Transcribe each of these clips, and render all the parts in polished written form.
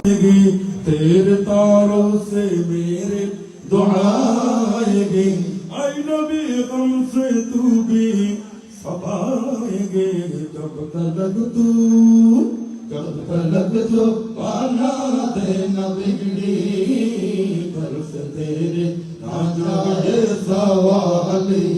تیرے تاروں سے میرے دعائیں گے، اے نبی غم سے تو بھی سبائیں گے، جب تلک تو پانا دے نبی طرف تیرے نہ جائے سوالی،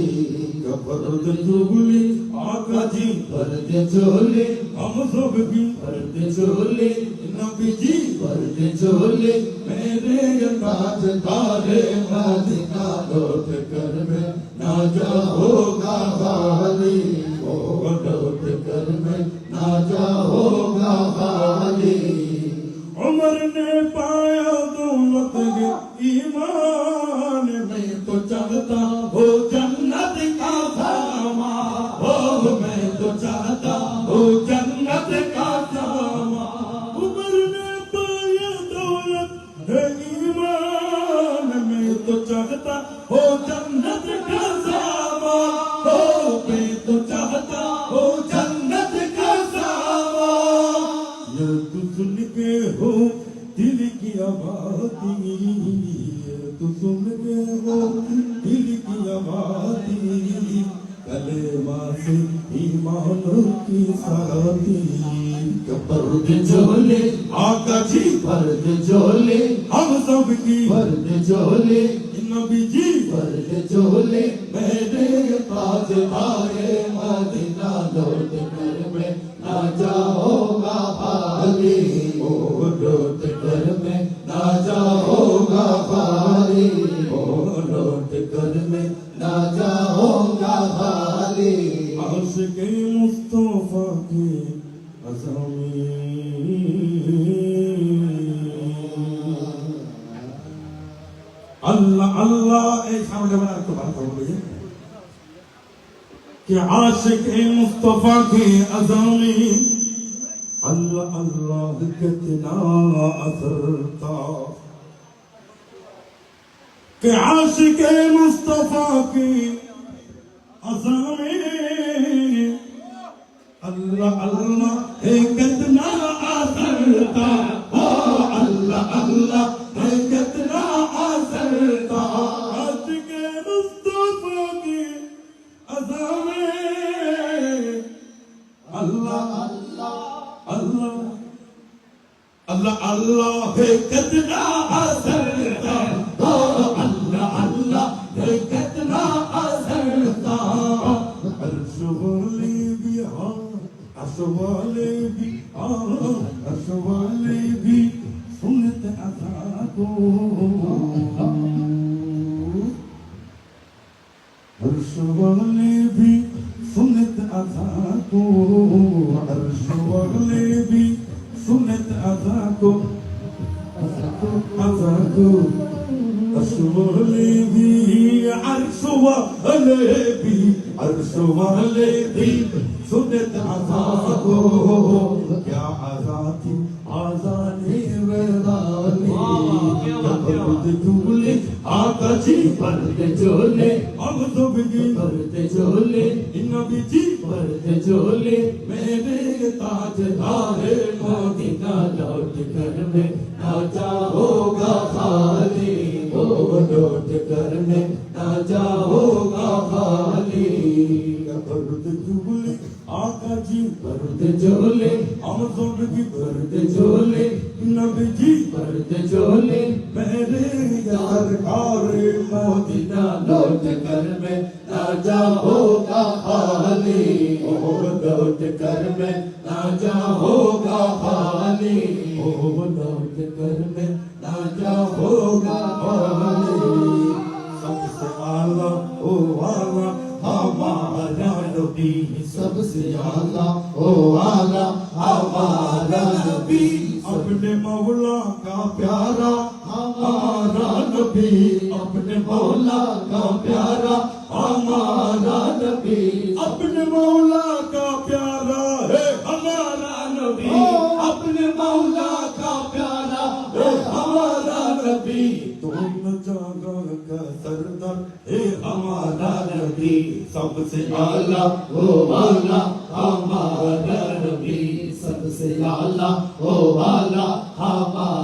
فرد چولی آقا جی فرد چولی، ہم سب کی فرد چولی، نبی جی فرد چولی، میرے تاج تارے مدینہ لوٹ کر میں نہ جاؤ گا خالی، لوٹ کر میں نہ جاؤ گا خالی۔ عمر نے پایا دولت ایمان میں تو چاہتا ہو جنت کا سامان، میں تو چاہتا ہو جنت کا سامان۔ عمر نے پایا دولت ایمان میں تو چاہتا ہو جنت کا سامان، میں تو چاہتا ہو جنت کا سامان۔ یہ تو سن کے ہو دل کی آبادی، تو سن کے ہو دل کی آبادی، کلمہ سے ایمان کی سادی، فرد چولے آقا جی فرد چولے، ہم سب کی فرد چولے، نبی جی فرد چولے، میرے تاج تارے مدینہ لوٹ کر میں نہ جاؤ گا خالی، لوٹ کر میں نہ جاؤ گا خالی، لوٹ کر میں نہ جاؤ گا خالی۔ عاشق مصطفیٰ کی اللہ اللہ ایک سامنے بنا تو بات ہو گئی کہ عاشق مصطفیٰ کی عظامی، اللہ اللہ کتنا اثر تھا، کہ عاشق مصطفیٰ کی عظامی، اللہ اللہ کتنا اثر تھا، اللہ اللہ کتنا اثر تھا، عاشق مصطفیٰ کی عظامی، اللہ اللہ اللہ اللہ اللہ کتنا اثر تھا، اللہ اللہ کتنا اثر تھا، عرش والے بھی ہاں، عرش والے بھی ہاں، عرش والے بھی سنت عطا کو، عرش والے بھی سنت عطا کو، عرش والے بھی سنت عطا کو، عطا کو، عرش والے بھی، عرش والے بھی، عرش والے بھی سنت عطا کو، کیا عطا تھی آزانی ویرانی، فرد چولے آقا جی فرد چولے، ہم سب کی فرد چولے، نبی جی فرد چولے، میرے تاج تارے مدینہ لوٹ کر میں نہ جاؤ گا خالی، لوٹ کر میں نہ جاؤ گا خالی۔ فرد چولے آقا جی فرد چولے، ہم سب کی فرد چولے، نبی جی فرد چولے، میرے سرکار مدینہ لوٹ کر میں نہ جاؤ گا خالی، لوٹ کر میں نہ جاؤ گا خالی، لوٹ کر میں نہ جاؤ گا خالی۔ سب سے اعلیٰ او اعلیٰ ہمارا نبی، سب سے اعلیٰ او اعلیٰ ہمارا نبی، اپنے مولا کا پیارا ہمارا نبی، اپنے مولا کا پیارا ہمارا نبی، اپنے مولا کا پیارا ہے ہمارا نبی، اپنے مولا کا پیارا ہے ہمارا نبی، تم جاگا کا سردار ہے ہمارا نبی، سب سے اعلیٰ او اعلیٰ ہمارا نبی، سب سے اعلیٰ او اعلیٰ ہمارا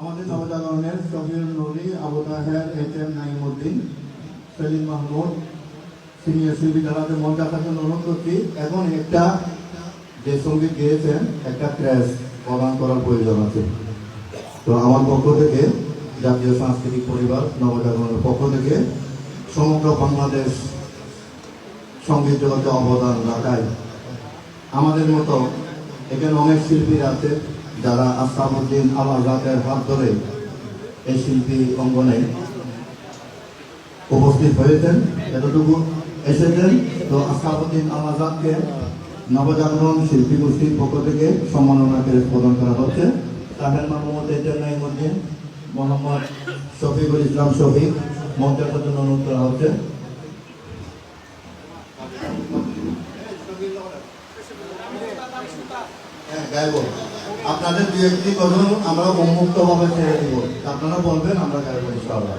আমাদের নবজাগরণের শফিউল নূরি আবু তাহের এইচ.এম. নাইমুদ্দিন সেলিম মাহমুদ সিনিয়র শিল্পী যারা মঞ্চে আসার জন্য অনুরোধ করছি। এখন একটা যে সঙ্গীত গেয়েছেন একটা ক্র্যাশ প্রদান করার প্রয়োজন আছে। তো আমার পক্ষ থেকে জাতীয় সাংস্কৃতিক পরিবার নবজাগরণের পক্ষ থেকে সমগ্র বাংলাদেশ সঙ্গীত জগতে অবদান রাখায়। আমাদের মতো এখানে অনেক শিল্পীরা আছে যারা আশরাফুদ্দিন আল আজাদের হাত ধরে এই শিল্পী অঙ্গনে উপস্থিত হয়েছেন, এতটুকু এসেছেন। তো আশরাফুদ্দিন আল আজাদকে নবজাগরণ শিল্পী গোষ্ঠীর পক্ষ থেকে সম্মাননা ক্রেস্ট প্রদান করা হচ্ছে। তাহের মাহমুদ, এটিএম নাইমুদ্দিন, মোহাম্মদ শফিকুল ইসলাম শফিক মঞ্চের জন্য অনুরোধ করা হচ্ছে। হ্যাঁ, গাইব। আপনাদের দু একটি কথা আমরা উন্মুক্ত ভাবে ছেড়ে দিব, আপনারা বলবেন, আমরা গাইব ইনশাআল্লাহ।